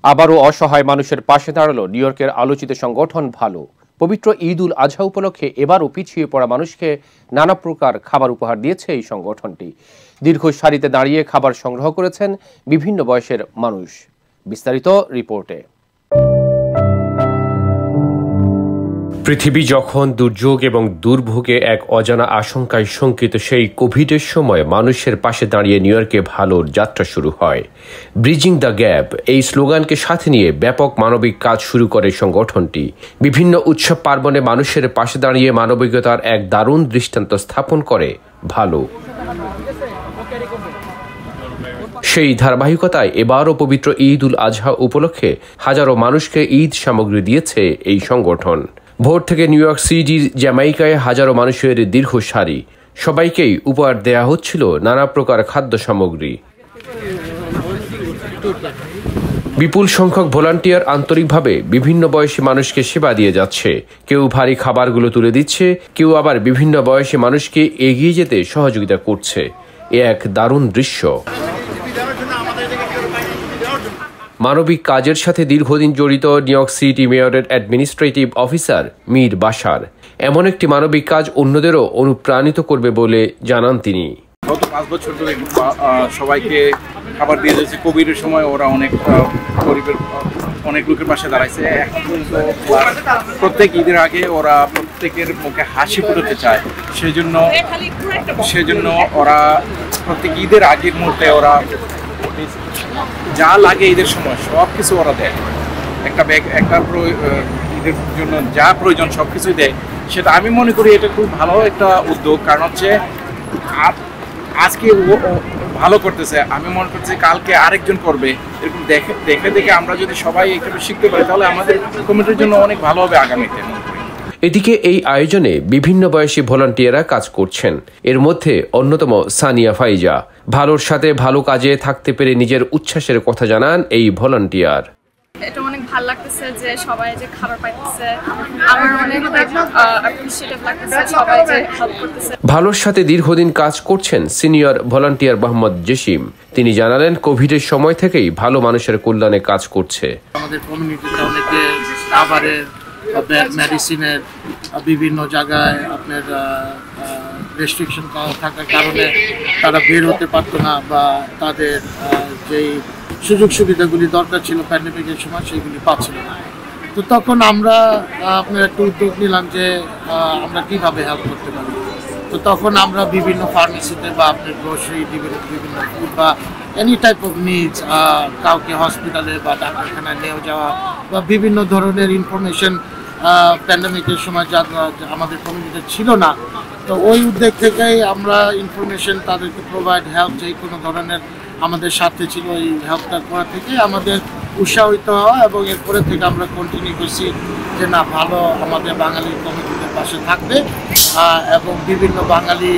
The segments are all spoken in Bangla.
আবারও অসহায় মানুষের পাশে দাঁড়ালো নিউ ইয়র্কের আলোচিত সংগঠন ভালো। পবিত্র ঈদ উল আজহা উপলক্ষে এবারও পিছিয়ে পড়া মানুষকে নানা প্রকার খাবার উপহার দিয়েছে এই সংগঠনটি। দীর্ঘ সারিতে দাঁড়িয়ে খাবার সংগ্রহ করেছেন বিভিন্ন বয়সের মানুষ। বিস্তারিত রিপোর্টে। পৃথিবী যখন দুর্যোগ এবং দুর্ভোগে এক অজানা আশঙ্কায় শঙ্কিত, সেই কোভিডের সময় মানুষের পাশে দাঁড়িয়ে নিউ ইয়র্কে ভালোর যাত্রা শুরু হয়। ব্রিজিং দ্য গ্যাপ এই স্লোগানকে সাথে নিয়ে ব্যাপক মানবিক কাজ শুরু করে সংগঠনটি। বিভিন্ন উৎসব পার্বণে মানুষের পাশে দাঁড়িয়ে মানবিকতার এক দারুণ দৃষ্টান্ত স্থাপন করে ভালো। সেই ধারাবাহিকতায় এবারও পবিত্র ঈদ উল আজহা উপলক্ষে হাজারো মানুষকে ঈদ সামগ্রী দিয়েছে এই সংগঠন। ভোর থেকে নিউ ইয়র্ক সিটির জ্যামাইকায় হাজারো মানুষের দীর্ঘ সারি, সবাইকেই উপহার দেয়া হচ্ছিল নানা প্রকার খাদ্য সামগ্রী। বিপুল সংখ্যক ভলান্টিয়ার আন্তরিকভাবে বিভিন্ন বয়সী মানুষকে সেবা দিয়ে যাচ্ছে। কেউ ভারী খাবারগুলো তুলে দিচ্ছে, কেউ আবার বিভিন্ন বয়সী মানুষকে এগিয়ে যেতে সহযোগিতা করছে। এ এক দারুণ দৃশ্য। মানবিক কাজের সাথে দীর্ঘদিন জড়িত নিউ ইয়র্ক সিটি মেয়রের অ্যাডমিনিস্ট্রেটিভ অফিসার মীর বাশার এমন একটি মানবিক কাজ অন্যদেরও অনুপ্রাণিত করবে বলে জানান তিনি। গত 5 বছর ধরে সবাইকে খাবার দিয়ে যাচ্ছে। কোভিডের সময় ওরা অনেক গরিবের অনেক লোকের পাশে দাঁড়াইছে। এখন প্রত্যেক ঈদের আগে ওরা প্রত্যেকের মুখে হাসি ফুটাতে চায়। সেজন্য ওরা প্রত্যেক ঈদের আগের মুহূর্তে ওরা যা লাগে ঈদের সময় সব কিছু ওরা দেয়। একটা ব্যাগ, একটা ঈদের জন্য যা প্রয়োজন সব কিছুই দেয়। সেটা আমি মনে করি এটা খুব ভালো একটা উদ্যোগ। কারণ হচ্ছে আজকে ও ভালো করতেছে, আমি মনে করছি কালকে আরেকজন করবে। এরকম দেখে আমরা যদি সবাই একটু শিখতে পারি তাহলে আমাদের কমিটির জন্য অনেক ভালো হবে আগামীতে। এদিকে এই আয়োজনে বিভিন্ন বয়সী ভলান্টিয়াররা কাজ করছেন। এর মধ্যে অন্যতম সানিয়া ফাইজা। ভালোর সাথে ভালো কাজে থাকতে পেরে নিজের উচ্ছ্বাসের কথা জানান এই ভলান্টিয়ার। এটা অনেক ভালো লাগতেছে যে সবাই যে খাবার পাইতেছে, আমার অনেক অ্যাপ্রিশিয়েটিভ লাগতেছে সবাই যে হেল্প করতেছে। ভালোর সাথে দীর্ঘদিন কাজ করছেন সিনিয়র ভলান্টিয়ার মোহাম্মদ জসিম। তিনি জানালেন কোভিডের সময় থেকেই ভালো মানুষের কল্যাণে কাজ করছে। আমাদের কমিউনিটিতে অনেকে খাবারের, মেডিসিনের বিভিন্ন জায়গায় আপনার রেস্ট্রিকশন থাকার কারণে তারা বের হতে পারতো না, বা তাদের যেই সুযোগ সুবিধাগুলি দরকার ছিল প্যান্ডেমিকের সময় সেগুলি পাচ্ছিল না। তো তখন আমরা আপনার একটা উদ্যোগ নিলাম যে আমরা কীভাবে হেল্প করতে পারি। তো তখন আমরা বিভিন্ন ফার্মেসিতে বা আপনার গ্রোসারি, বিভিন্ন ফুড বা এনি টাইপ অফ নিডস, কাউকে হসপিটালে বা ডাক্তারখানায় নিয়ে যাওয়া বা বিভিন্ন ধরনের ইনফরমেশন প্যান্ডেমিকের সময় যা আমাদের কমিউনিটিতে ছিল না, তো ওই উদ্যোগ থেকেই আমরা ইনফরমেশন তাদেরকে প্রোভাইড, হেল্প যে কোনো ধরনের আমাদের সাথে ছিল। এই হেল্পটা করা থেকে আমাদের উৎসাহিত হওয়া এবং এরপরে থেকে আমরা কন্টিনিউ করছি যে না, ভালো আমাদের বাঙালি কমিউনিটির পাশে থাকবে এবং বিভিন্ন বাঙালি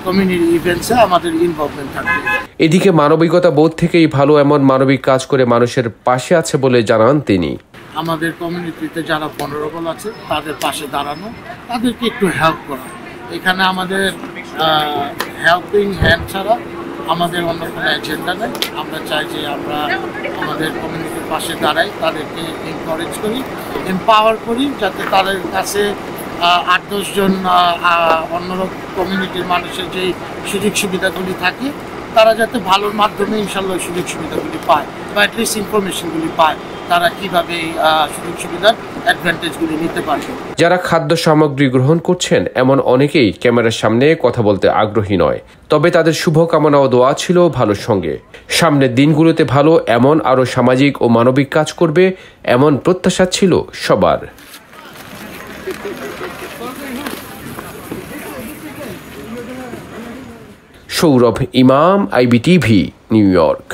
কমিউনিটি ইভেন্টসে আমাদের ইনভলভমেন্ট থাকবে। এদিকে মানবিকতা বোধ থেকেই ভালো এমন মানবিক কাজ করে মানুষের পাশে আছে বলে জানান তিনি। আমাদের কমিউনিটিতে যারা vulnerable আছে তাদের পাশে দাঁড়ানো, তাদেরকে একটু হেল্প করা। এখানে আমাদের হেল্পিং হ্যান্ড ছাড়া আমাদের অন্য কোনো এজেন্ডা নেই। আমরা চাই যে আমরা আমাদের কমিউনিটির পাশে দাঁড়াই, তাদেরকে এনকারেজ করি, এম্পাওয়ার করি, যাতে তাদের কাছে 8-10 জন অন্য কমিউনিটির মানুষের যেই সুযোগ সুবিধাগুলি থাকে তারা যাতে ভালোর মাধ্যমে ইনশাল্লাহ সুযোগ সুবিধাগুলি পায়, বা অ্যাটলিস্ট ইনফরমেশনগুলি পায় তারা কিভাবে সুযোগ সুবিধার অ্যাডভান্টেজগুলি নিতে পারবে। যারা খাদ্য সামগ্রী গ্রহণ করছেন এমন অনেকেই ক্যামেরার সামনে কথা বলতে আগ্রহী নয়, তবে তাদের শুভকামনা ও দোয়া ছিল ভালোর সঙ্গে। সামনের দিনগুলোতে ভালো এমন আরও সামাজিক ও মানবিক কাজ করবে এমন প্রত্যাশা ছিল সবার। সৌরভ ইমাম, IBTV, নিউ ইয়র্ক।